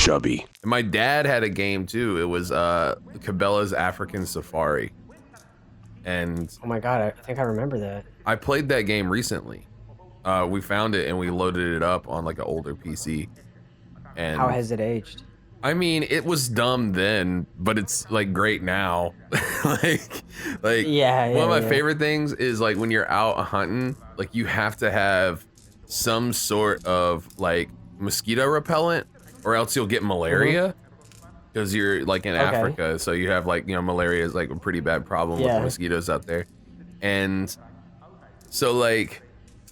chubby. And my dad had a game too. It was Cabela's African Safari. And oh my god, I think I remember that. I played that game recently. We found it and we loaded it up on like an older PC. And how has it aged? I mean, it was dumb then, but it's like great now. like yeah, one of my favorite things is like when you're out hunting, like you have to have some sort of like mosquito repellent or else you'll get malaria because you're like in Africa. So you have like, you know, malaria is like a pretty bad problem with mosquitoes out there. And so like,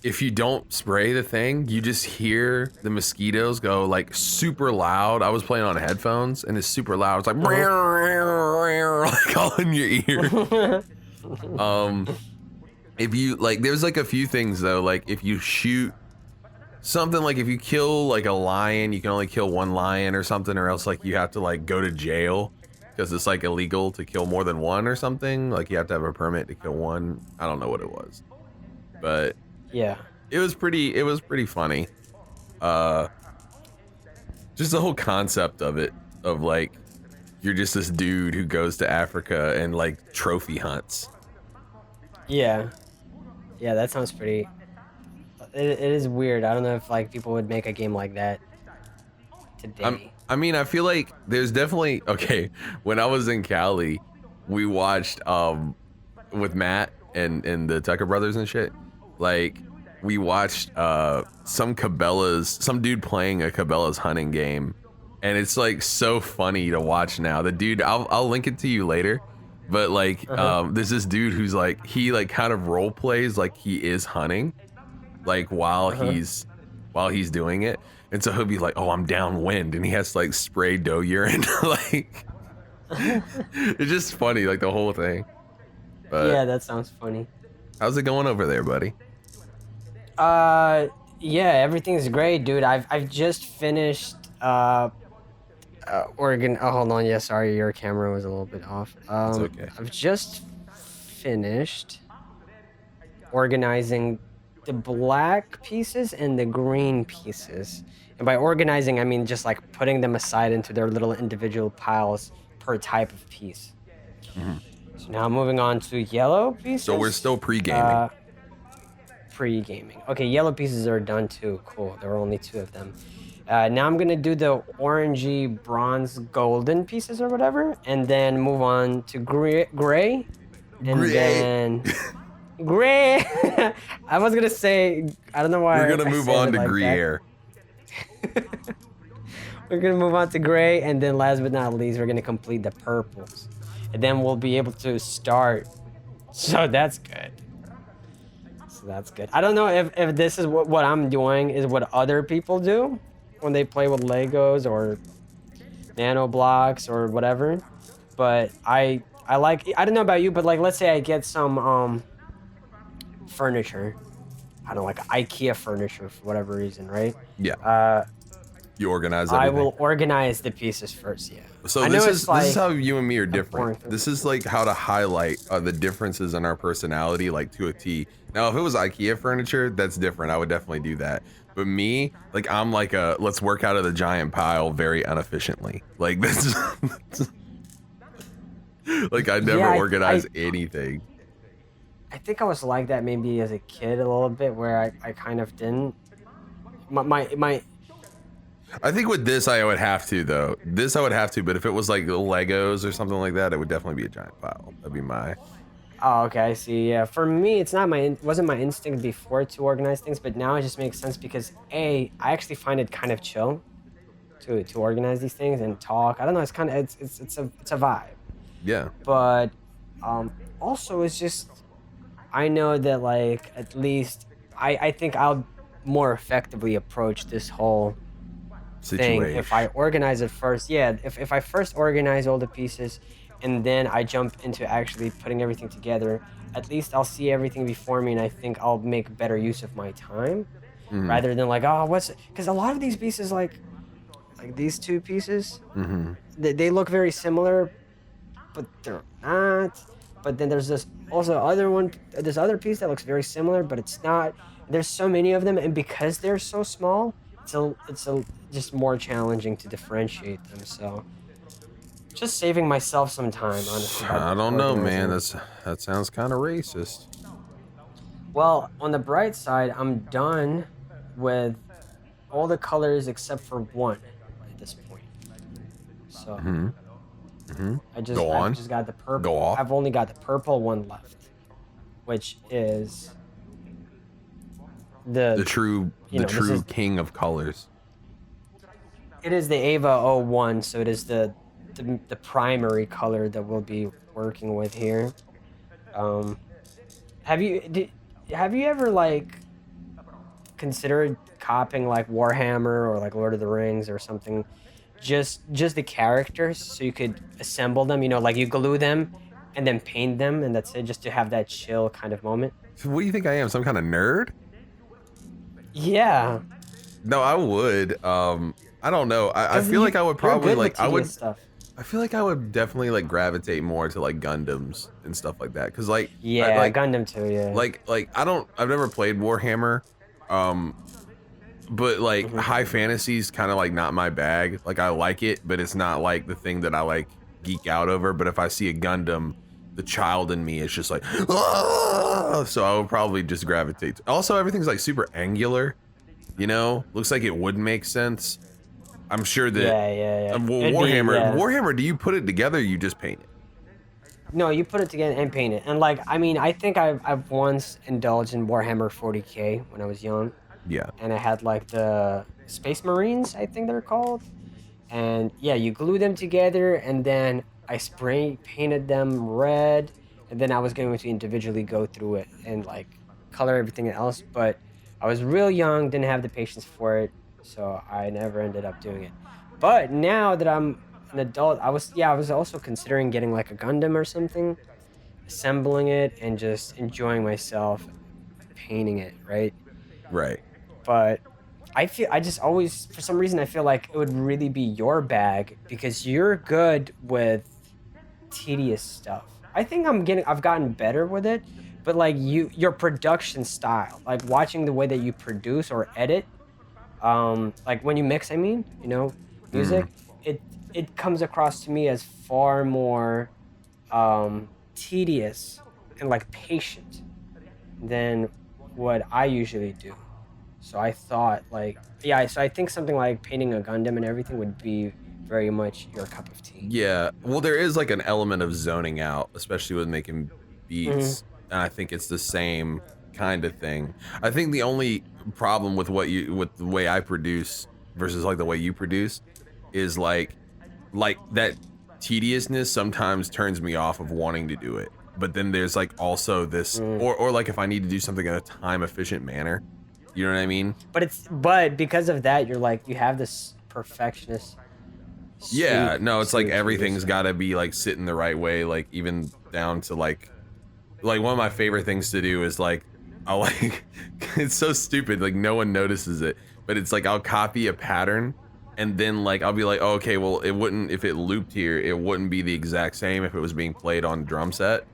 if you don't spray the thing, you just hear the mosquitoes go like super loud. I was playing on headphones and it's super loud. It's like, like all in your ear. If you like, there's like a few things though. Like if you shoot something, like if you kill like a lion, you can only kill one lion or something, or else like you have to like go to jail because it's like illegal to kill more than one or something. Like you have to have a permit to kill one. I don't know what it was, but yeah, it was pretty funny. Just the whole concept of it, of like you're just this dude who goes to Africa and like trophy hunts. Yeah, that sounds pretty. It is weird. I don't know if like people would make a game like that today. I mean, I feel like there's definitely when I was in Cali, we watched with Matt and the Tucker brothers and shit. Like we watched some dude playing a Cabela's hunting game, and it's like so funny to watch now. The dude, I'll link it to you later, but like there's this dude who's like, he like kind of role plays like he is hunting, like while he's doing it, and so he'll be like, oh, I'm downwind, and he has to like spray doe urine. Like it's just funny, like the whole thing. But yeah, that sounds funny. How's it going over there, buddy? Yeah, everything's great, dude. I've just finished Oregon. Oh, hold on. Yeah, sorry, your camera was a little bit off. It's okay. I've just finished organizing the black pieces and the green pieces. And by organizing, I mean just like putting them aside into their little individual piles per type of piece. So now moving on to yellow pieces. So we're still pre-gaming. Pre-gaming. Okay, yellow pieces are done too. Cool. There are only 2 of them. Now I'm gonna do the orangey, bronze, golden pieces or whatever, and then move on to gray, and then gray. I was gonna say, I don't know why. We're gonna move on to Gruyere. We're gonna move on to gray, and then last but not least, we're gonna complete the purples, and then we'll be able to start. So that's good. That's good. I don't know if this is what I'm doing is what other people do when they play with Legos or Nanoblocks or whatever, but I like, I don't know about you, but like let's say I get some furniture, I don't know, like IKEA furniture for whatever reason, right? Yeah. You organize everything. I will organize the pieces first. Yeah. So this is how you and me are different. This is like how to highlight the differences in our personality, like to a T. Now, if it was IKEA furniture, that's different. I would definitely do that. But me, like I'm like a let's work out of the giant pile very inefficiently. Like this, like I never organize anything. I think I was like that maybe as a kid a little bit, where I kind of didn't. My I think with this I would have to though. This I would have to, but if it was like Legos or something like that, it would definitely be a giant pile. That'd be my. Oh, okay, I see. Yeah, for me, it's not wasn't my instinct before to organize things, but now it just makes sense because I actually find it kind of chill to organize these things and talk. I don't know. It's kind of it's a vibe. Yeah. But also it's just I know that like at least I think I'll more effectively approach this whole thing if I organize it first. Yeah, if I first organize all the pieces and then I jump into actually putting everything together, at least I'll see everything before me, and I think I'll make better use of my time rather than like, oh, what's it? Because a lot of these pieces, like these 2 pieces, they look very similar, but they're not. But then there's this other piece that looks very similar, but it's not. There's so many of them, and because they're so small, it's a just more challenging to differentiate them. So just saving myself some time, honestly, by I don't know, man. organizing. That sounds kind of racist. Well, on the bright side, I'm done with all the colors except for one at this point. So Hmm. Hmm. Go I've on. just got the purple. Go off. I've only got the purple one left, which is The the true this is king of colors. it is the EVA-01, so it is the primary color that we'll be working with here. Um, have you ever like considered copying like Warhammer or like Lord of the Rings or something? Just the characters, so you could assemble them. You know, like you glue them and then paint them, and that's it. Just to have that chill kind of moment. So what do you think I am? Some kind of nerd? Yeah, No, I would. I don't know. I 'cause feel like I would you're probably good with like I would. tedious stuff. I feel like I would definitely like gravitate more to like Gundams and stuff like that. Cause like Yeah, Gundam too. Yeah. I've never played Warhammer. Um, but like Mhm. high fantasy's kind of like not my bag. Like I like it, but it's not like the thing that I like geek out over. But if I see a Gundam, the child in me is just like, "Ah!" So I would probably just gravitate. Also, everything's like super angular, you know? Looks like it would make sense. I'm sure that Yeah. Well, It'd be, yeah. Warhammer, do you put it together or you just paint it? No, you put it together and paint it. And like, I mean, I think I've once indulged in Warhammer 40K when I was young, Yeah. and I had like the Space Marines, I think they're called. And yeah, you glue them together, and then I spray painted them red, and then I was going to individually go through it and like color everything else. But I was real young, didn't have the patience for it, so I never ended up doing it. But now that I'm an adult, I was also considering getting like a Gundam or something, assembling it, and just enjoying myself painting it, right? Right. But I just always, for some reason, I feel like it would really be your bag because you're good with tedious stuff. I think I've gotten better with it, but like your production style, like watching the way that you produce or edit, like when you mix, I mean, you know, music, Mm. it comes across to me as far more tedious and like patient than what I usually do. So I thought like, yeah, so I think something like painting a Gundam and everything would be very much your cup of tea. Yeah. Well, there is like an element of zoning out, especially with making Hmm. beats. And I think it's the same kind of thing. I think the only problem with with the way I produce versus like the way you produce is like that tediousness sometimes turns me off of wanting to do it. But then there's like also this, Mm. or like if I need to do something in a time efficient manner, you know what I mean? But because of that, you're like you have this perfectionist Yeah, streak no, it's like to everything's yourself. got to be like sitting the right way, like even down to like one of my favorite things to do is like I'll like it's so stupid, like no one notices it, but it's like I'll copy a pattern and then like I'll be like, oh, okay, well it wouldn't, if it looped here, it wouldn't be the exact same if it was being played on drum set.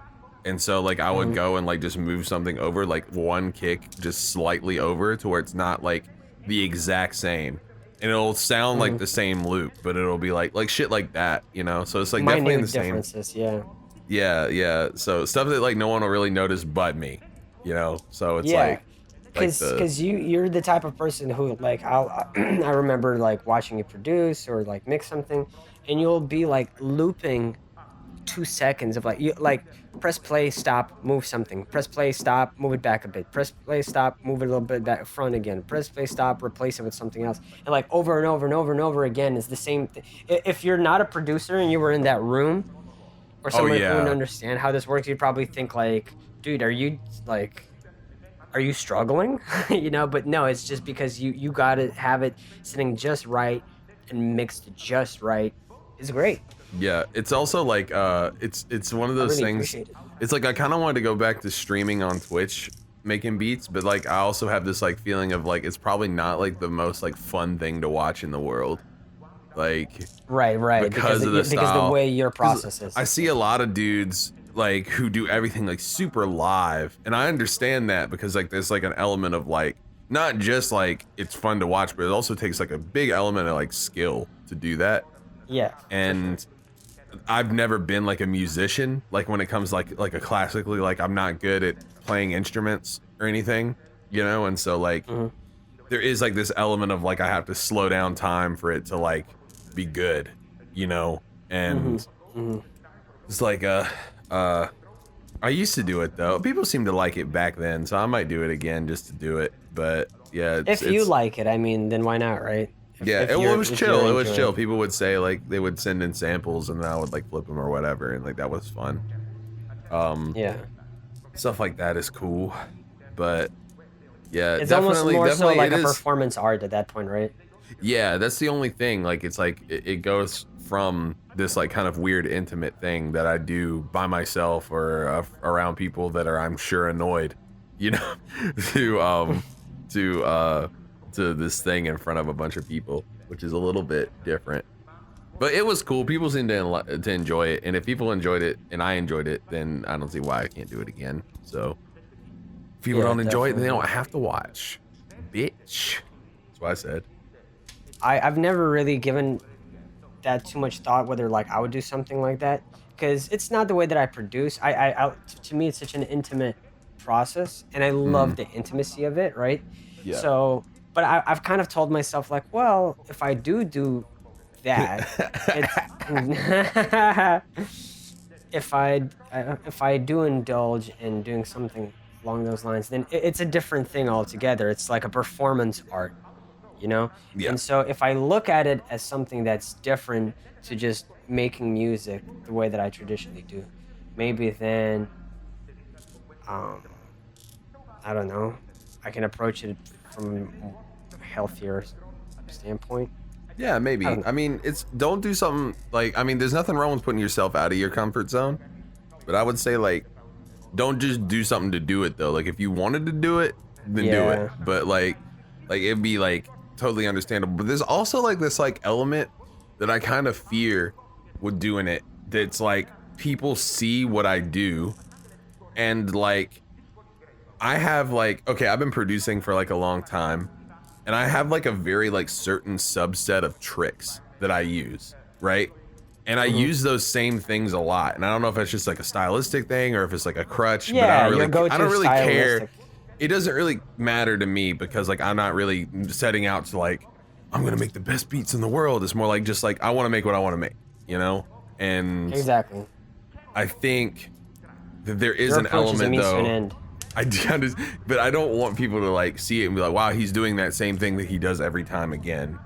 And so like I would Mhm. go and like just move something over, like one kick just slightly over to where it's not like the exact same. And it'll sound like Mhm. the same loop, but it'll be like shit like that, you know? So it's like definitely in the Minute same. differences, yeah. Yeah, yeah. So stuff that like no one will really notice but me, you know? So it's Yeah, like cause the cause you're the type of person who like I remember like watching you produce or like mix something, and you'll be like looping 2 seconds of like you like press play, stop, move something, press play, stop, move it back a bit, press play, stop, move it a little bit back front again, press play, stop, replace it with something else, and like over and over and over and over again is the same thing. If you're not a producer and you were in that room or oh someone who wouldn't yeah. understand how this works, you'd probably think like, dude, like are you struggling? You know, but no, it's just because you gotta have it sitting just right and mixed just right is great. Yeah, it's also like it's one of I those really things. appreciate it. It's like I kind of wanted to go back to streaming on Twitch making beats, but like I also have this like feeling of like it's probably not like the most like fun thing to watch in the world. Like Right, because of the because the style. way your Because process is. I see a lot of dudes like who do everything like super live, and I understand that because like there's like an element of like not just like it's fun to watch, but it also takes like a big element of like skill to do that. Yeah. And I've never been like a musician, like when it comes like a classically, like I'm not good at playing instruments or anything, you know? And so like there is like this element of like I have to slow down time for it to like be good, you know? And it's like I used to do it though. People seem to like it back then, so I might do it again just to do it. But yeah, if you like it, I mean, then why not, right? Yeah, it was chill. It was chill. People would say like they would send in samples, and I would like flip them or whatever, and like that was fun. Yeah, stuff like that is cool, but yeah, it's definitely, almost more so like a is, performance art at that point, right? Yeah, that's the only thing. Like it's like it goes from this like kind of weird intimate thing that I do by myself or around people that are, I'm sure, annoyed, you know, to this thing in front of a bunch of people, which is a little bit different. But it was cool. People seem to enjoy it, and if people enjoyed it and I enjoyed it, then I don't see why I can't do it again. So if people don't enjoy it, then they don't have to watch, bitch. That's what I said. I've never really given that too much thought whether like I would do something like that, because it's not the way that I produce. To me, it's such an intimate process, and I love the intimacy of it, right? Yeah. So, but I've kind of told myself like, well, if I do that, if I do indulge in doing something along those lines, then it's a different thing altogether. It's like a performance art, you know? Yeah. And so if I look at it as something that's different to just making music the way that I traditionally do, maybe then, I don't know, I can approach it from a healthier standpoint. Yeah, maybe. I mean, don't do something like, I mean, there's nothing wrong with putting yourself out of your comfort zone, but I would say like, don't just do something to do it though. Like if you wanted to do it, then do it. But like it'd be like totally understandable. But there's also like this like element that I kind of fear with doing it. That's like people see what I do, and like I have like, okay, I've been producing for like a long time, and I have like a very like certain subset of tricks that I use, right? And I use those same things a lot, and I don't know if it's just like a stylistic thing or if it's like a crutch. Yeah, but I don't really care. stylistic. It doesn't really matter to me because like I'm not really setting out to like I'm gonna make the best beats in the world. It's more like just like I want to make what I want to make, you know? And Exactly. I think that there is Your an approach is a element means to an though. end. I do, but I don't want people to like see it and be like, wow, he's doing that same thing that he does every time again,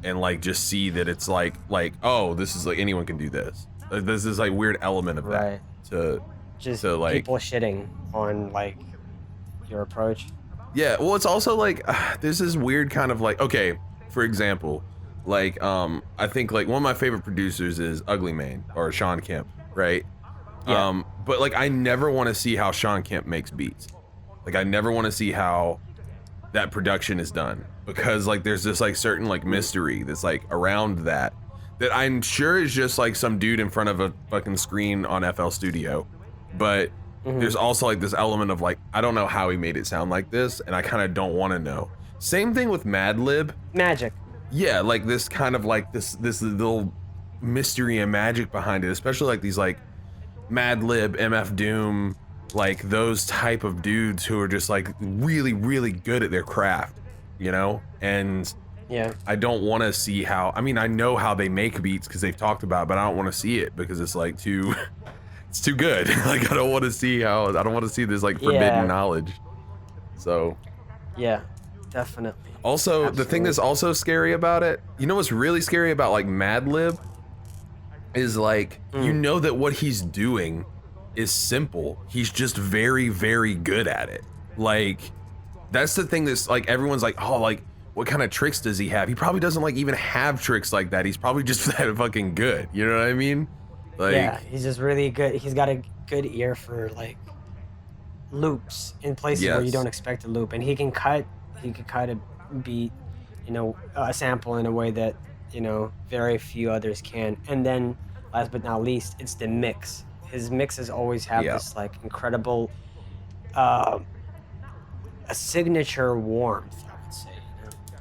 and like just see that it's like oh, this is like anyone can do this. This is like weird element of that to just like people shitting on like your approach. Yeah, well, it's also like there's this weird kind of like, okay, for example, like I think like one of my favorite producers is Ugly Mane or Sean Kemp, right? Yeah. But like I never want to see how Sean Kemp makes beats. Like I never want to see how that production is done, because like there's this like certain like mystery that's like around that I'm sure is just like some dude in front of a fucking screen on FL Studio, but there's also like this element of like I don't know how he made it sound like this, and I kind of don't want to know. Same thing with Madlib. Magic. Yeah, like this kind of like this little mystery and magic behind it, especially like these like Madlib, MF Doom, like those type of dudes who are just like really, really good at their craft, you know? And yeah, I don't want to see how, I mean, I know how they make beats because they've talked about it, but I don't want to see it because it's like it's too good. Like I don't want to see this like forbidden knowledge. So yeah, definitely. Also, the thing that's also scary about it, you know what's really scary about like Madlib is like, you know that what he's doing is simple. He's just very, very good at it. Like, that's the thing that's like, everyone's like, oh, like, what kind of tricks does he have? He probably doesn't like even have tricks like that. He's probably just that fucking good. You know what I mean? Like, yeah, he's just really good. He's got a good ear for like loops in places where you don't expect a loop, and he can cut a beat, you know, a sample in a way that, you know, very few others can. And then last but not least, it's the mix. His mixes always have this like incredible a signature warmth, I would say.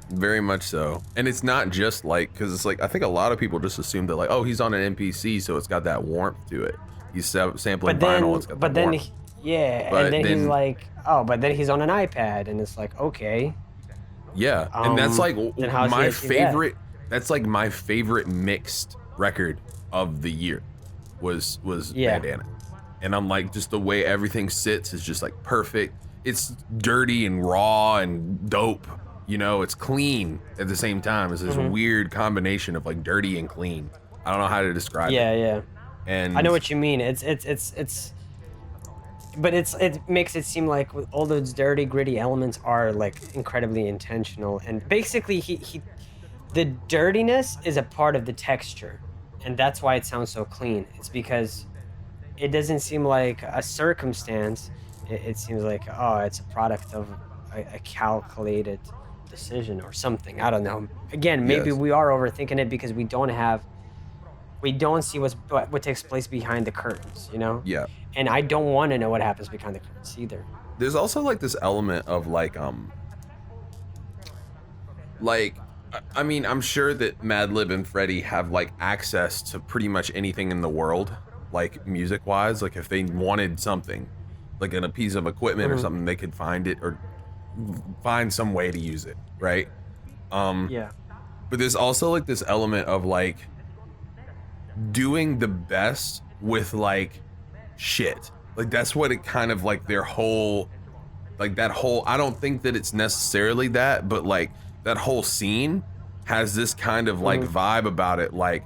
Very much so. And it's not just like, because it's like, I think a lot of people just assume that like, oh, he's on an MPC, so it's got that warmth to it. He's sampling vinyl, it's got that warmth. And then he's like, oh, but then he's on an iPad, and it's like, okay. Yeah, and that's like my favorite. That? That's like my favorite mixed record of the year was Bandana. And I'm like, just the way everything sits is just like perfect. It's dirty and raw and dope. You know, it's clean at the same time. It's this weird combination of like dirty and clean. I don't know how to describe it. Yeah. And I know what you mean. But it makes it seem like all those dirty, gritty elements are like incredibly intentional. And basically, the dirtiness is a part of the texture, and that's why it sounds so clean. It's because it doesn't seem like a circumstance. It seems like, oh, it's a product of a calculated decision or something. I don't know. Again, maybe we are overthinking it because we don't see what takes place behind the curtains, you know? Yeah. And I don't want to know what happens behind the curtains either. There's also like this element of like I mean, I'm sure that Madlib and Freddie have like access to pretty much anything in the world, like music wise. Like if they wanted something, like in a piece of equipment or something, they could find it or find some way to use it, right? Yeah. But there's also like this element of like doing the best with like shit. Like that's what it kind of like their whole, like that whole, I don't think that it's necessarily that, but like that whole scene has this kind of like vibe about it. Like,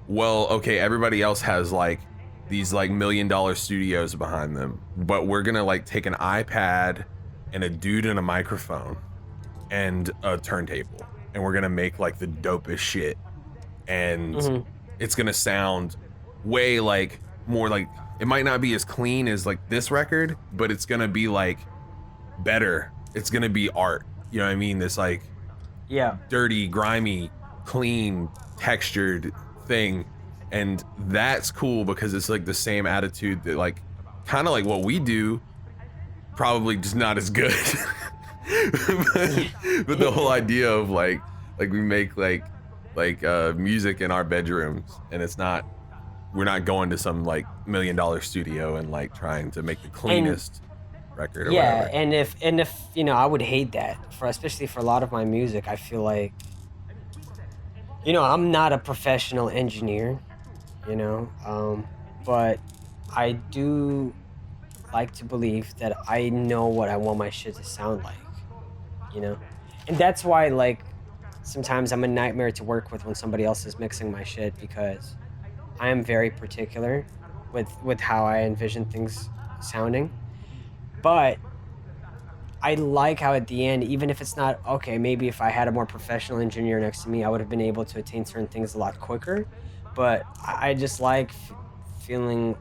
well, okay, everybody else has like these like $1 million studios behind them, but we're gonna like take an iPad and a dude and a microphone and a turntable, and we're gonna make like the dopest shit. And it's gonna sound way like more like, it might not be as clean as like this record, but it's gonna be like better. It's gonna be art. You know what I mean? This like dirty, grimy, clean, textured thing. And that's cool because it's like the same attitude that like kind of like what we do, probably just not as good. but the whole idea of like we make like music in our bedrooms, and it's not, we're not going to some like $1 million studio and like trying to make the cleanest record or whatever. And if you know, I would hate that especially for a lot of my music. I feel like, you know, I'm not a professional engineer, you know, but I do like to believe that I know what I want my shit to sound like, you know? And that's why like sometimes I'm a nightmare to work with when somebody else is mixing my shit, because I am very particular with how I envision things sounding. But I like how at the end, even if it's not, okay, maybe if I had a more professional engineer next to me, I would have been able to attain certain things a lot quicker. But I just like being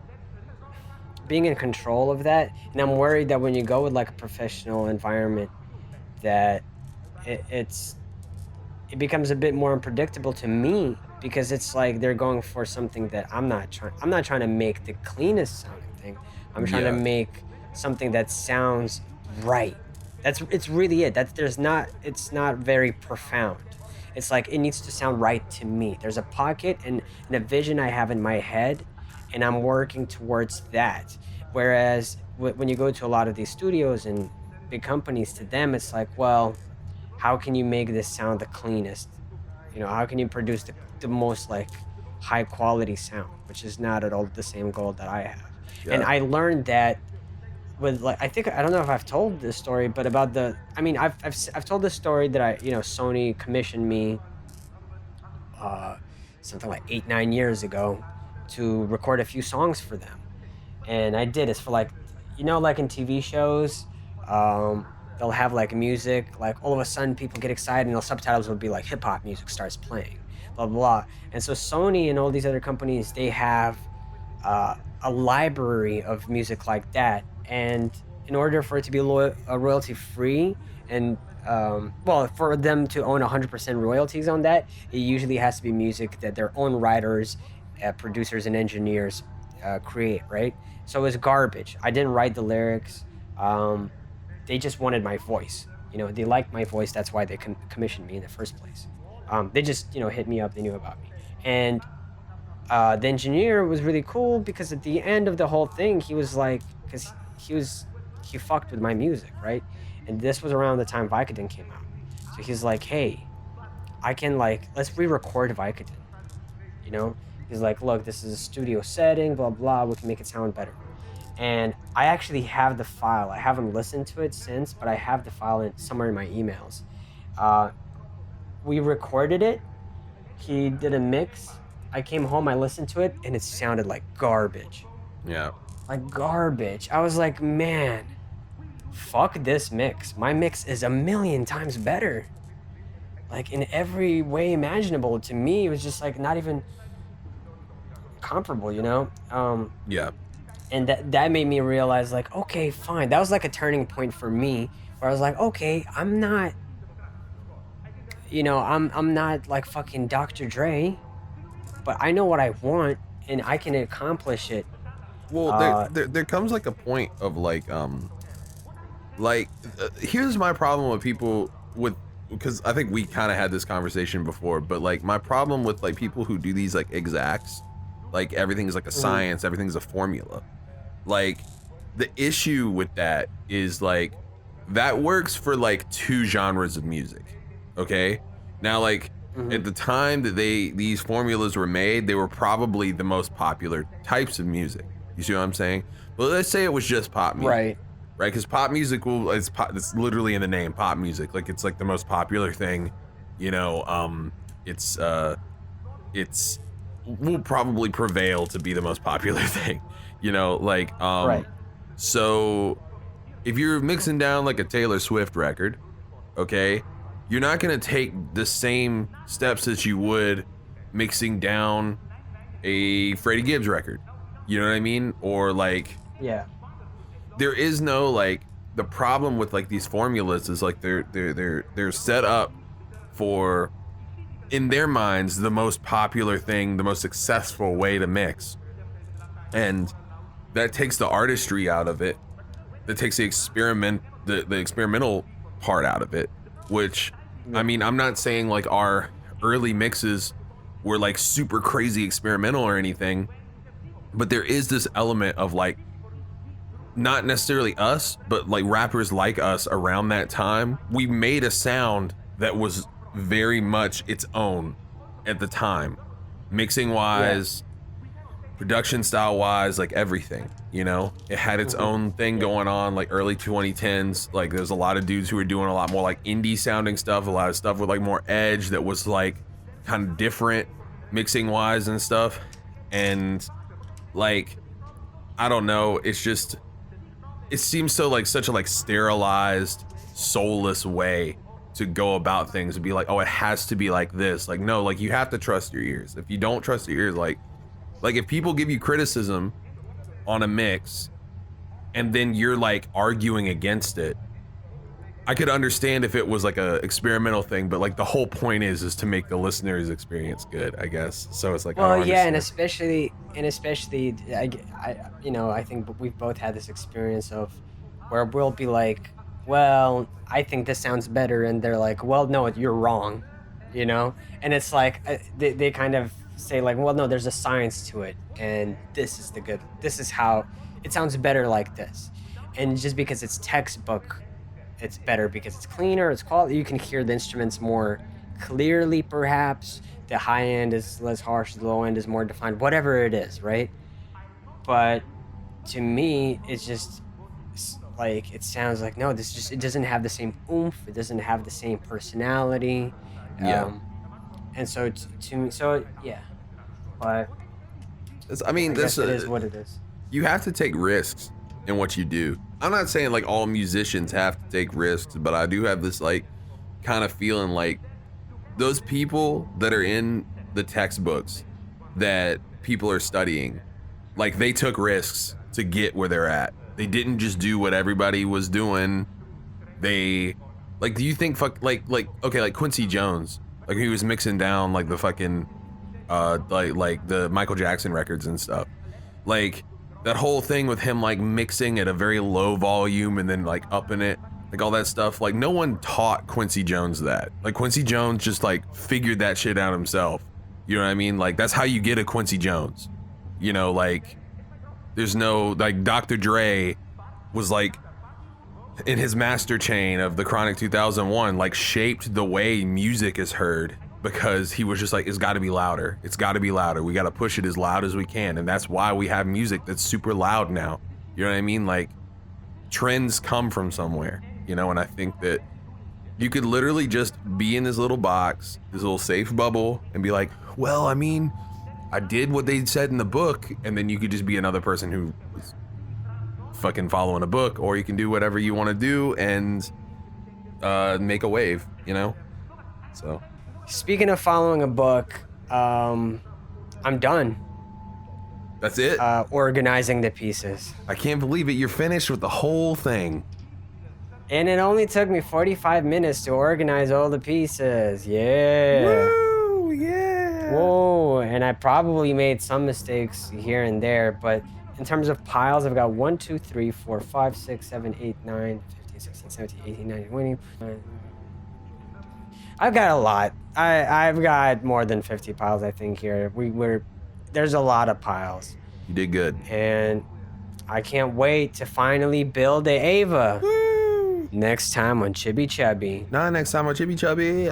in control of that. And I'm worried that when you go with like a professional environment, that it becomes a bit more unpredictable to me, because it's like they're going for something that I'm not trying to make the cleanest sounding thing. I'm trying to make something that sounds right. It's really it. It's not very profound. It's like it needs to sound right to me. There's a pocket and a vision I have in my head, and I'm working towards that. Whereas when you go to a lot of these studios and big companies, to them it's like, well, how can you make this sound the cleanest? You know, how can you produce the most like high quality sound, which is not at all the same goal that I have. And I learned that with like, I don't know if I've told this story, but about I've told this story that Sony commissioned me something like 8-9 years ago to record a few songs for them. And I did. It's for like, like in TV shows, they'll have like music, like all of a sudden people get excited and the subtitles will be like hip hop music starts playing, blah, blah. And so Sony and all these other companies, they have a library of music like that. And in order for it to be royalty free and for them to own 100% royalties on that, it usually has to be music that their own writers, producers, and engineers create, right? So it's garbage. I didn't write the lyrics. they just wanted my voice. You know, they liked my voice. That's why they commissioned me in the first place. They just, you know, hit me up. They knew about me. And the engineer was really cool because at the end of the whole thing, he was like, because he fucked with my music, right? And this was around the time Vicodin came out. So he's like, hey, I can let's re-record Vicodin. You know, he's like, look, this is a studio setting, blah, blah, we can make it sound better. And I actually have the file. I haven't listened to it since, but I have the file somewhere in my emails. We recorded it. He did a mix. I came home, I listened to it, and it sounded like garbage. Yeah. Like garbage. I was like, man, fuck this mix. My mix is a million times better. Like in every way imaginable. To me, it was just like not even comparable, you know? Yeah. And that made me realize, like, okay, fine. That was like a turning point for me where I was like, okay, I'm not, you know, I'm not like fucking Dr. Dre, but I know what I want and I can accomplish it. Well, there comes like a point of here's my problem with people because I think we kind of had this conversation before, but like my problem with like people who do these like exacts, like everything's like a science, everything's a formula. Like the issue with that is like that works for like two genres of music. Okay. Now, like at the time that these formulas were made, they were probably the most popular types of music. You see what I'm saying? Well, let's say it was just pop music. Right. Right, because pop music it's literally in the name, pop music. Like it's like the most popular thing, you know. It's will probably prevail to be the most popular thing, you know. Like right. So if you're mixing down like a Taylor Swift record, okay, you're not gonna take the same steps that you would mixing down a Freddie Gibbs record. You know what I mean? Or like yeah. There is no like the problem with like these formulas is like they're set up for, in their minds, the most popular thing, the most successful way to mix, and that takes the artistry out of it. That takes the experimental part out of it. Which, I mean, I'm not saying like our early mixes were like super crazy experimental or anything, but there is this element of like, not necessarily us, but like rappers like us around that time, we made a sound that was very much its own at the time, mixing wise, production style wise, like everything, you know. It had its own thing going on, like early 2010s. Like there's a lot of dudes who were doing a lot more like indie sounding stuff, a lot of stuff with like more edge that was like kind of different mixing wise and stuff. And like, I don't know, it's just, it seems so like such a like sterilized, soulless way to go about things, to be like, oh, it has to be like this. Like, no, like you have to trust your ears. If you don't trust your ears, like if people give you criticism on a mix and then you're like arguing against it, I could understand if it was like a experimental thing, but like the whole point is to make the listener's experience good, I guess. So it's like, well, yeah, and especially I you know, I think we've both had this experience of where we'll be like, well, I think this sounds better, and they're like, well, no, you're wrong, you know. And it's like they kind of say like, well, no, there's a science to it, and this is how it sounds better like this. And just because it's textbook, it's better because it's cleaner, it's quality. You can hear the instruments more clearly, perhaps. The high end is less harsh, the low end is more defined, whatever it is, right? But to me, it's just like, it sounds like, no, it doesn't have the same oomph, it doesn't have the same personality. Yeah. And so to me, so yeah. But I mean, this it is what it is. You have to take risks in what you do. I'm not saying like all musicians have to take risks, but I do have this like kind of feeling like those people that are in the textbooks that people are studying, like they took risks to get where they're at. They didn't just do what everybody was doing. They like, do you think like okay, like Quincy Jones, like he was mixing down like the fucking like the Michael Jackson records and stuff, like that whole thing with him like mixing at a very low volume and then like upping it like all that stuff. Like no one taught Quincy Jones that. Like Quincy Jones just like figured that shit out himself. You know what I mean? Like that's how you get a Quincy Jones. You know, like there's no, like Dr. Dre was like in his master chain of the Chronic 2001, like shaped the way music is heard, because he was just like, it's got to be louder. It's got to be louder. We got to push it as loud as we can. And that's why we have music that's super loud now. You know what I mean? Like trends come from somewhere, you know? And I think that you could literally just be in this little box, this little safe bubble, and be like, well, I mean, I did what they said in the book. And then you could just be another person who was fucking following a book, or you can do whatever you want to do and make a wave, you know? So speaking of following a book, I'm done. That's it? Organizing the pieces. I can't believe it. You're finished with the whole thing. And it only took me 45 minutes to organize all the pieces. Yeah. Woo, yeah. Whoa. And I probably made some mistakes here and there, but in terms of piles, I've got 1, 2, 3, 4, 5, 6, 7, 8, 9, 15, 16, 17, 18, 19, 20. I've got a lot. I've got more than 50 piles, I think, here. There's a lot of piles. You did good. And I can't wait to finally build a Ava. Woo. Next time on Chibi Chubby. Not next time on Chibi Chubby.